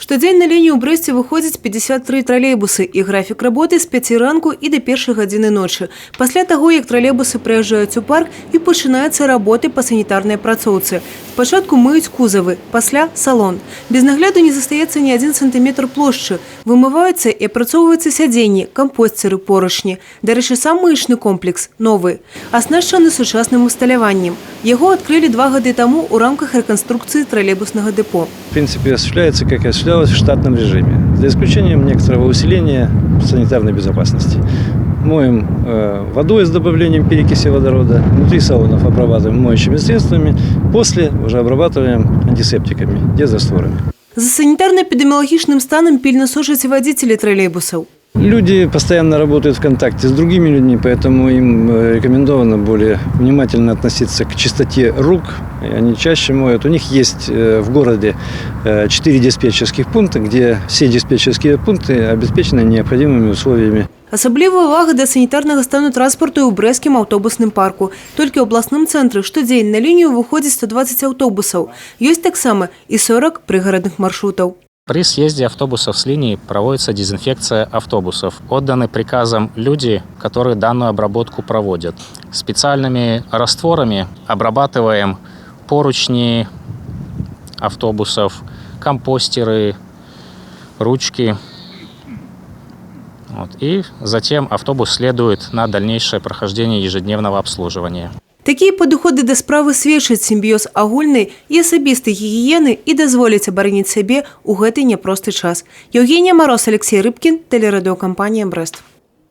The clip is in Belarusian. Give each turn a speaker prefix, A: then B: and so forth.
A: Штодзень на лінію ў Брэсце выходзіць 53 тралейбусы і графік работы з 5 ранку і до 1 гадзіны ночы. Пасля таго, як тралейбусы прыязджаюць у парк і пачынаюцца работы па санітарнай працоўцы. Спачатку мыюць кузавы, пасля салон. Без нагляду не застаецца ні 1 сантиметр плошчы. Вымываюцца і апрацоўваюцца сядзенні, кампосцеры, поручні. Дарэчы, сам мыечны комплекс новы, аснашчаны сучасным усталяваннем. Яго адкрылі 2 гады таму ў рамках рэканструкцыі тралейбуснага депо.
B: В принципе, осуществляется, как и осуществлялось в штатном режиме, за исключением некоторого усиления санитарной безопасности. Моем водой с добавлением перекиси водорода, внутри салонов обрабатываем моющими средствами, после уже обрабатываем антисептиками, дезрастворами.
A: За санитарно-эпидемиологичным станом пильно сушат водители троллейбусов.
B: Люди постоянно работают в контакте с другими людьми, поэтому им рекомендовано более внимательно относиться к чистоте рук. Они чаще моют. У них есть в городе 4 диспетчерских пункта, где все диспетчерские пункты обеспечены необходимыми условиями.
A: Асаблівая увага да санітарнага стану транспорту ў брэсцкім аўтобусным парку. Толькі ў абласным цэнтры штодзень на лінію выходзіць 120 аўтобусаў. Ёсць таксама і 40 прыгарадных маршрутаў.
C: При съезде автобусов с линии проводится дезинфекция автобусов. Отданы приказом люди, которые данную обработку проводят. Специальными растворами обрабатываем поручни автобусов, компостеры, ручки. И затем автобус следует на дальнейшее прохождение ежедневного обслуживания.
A: Такія падыходы да справы сведчаць сімбіёз агульнай і асабістай гігіены і дазволяць абараніць сябе ў гэты няпросты час. Евгения Мороз, Алексей Рыбкин, телерадиокомпания «Брест».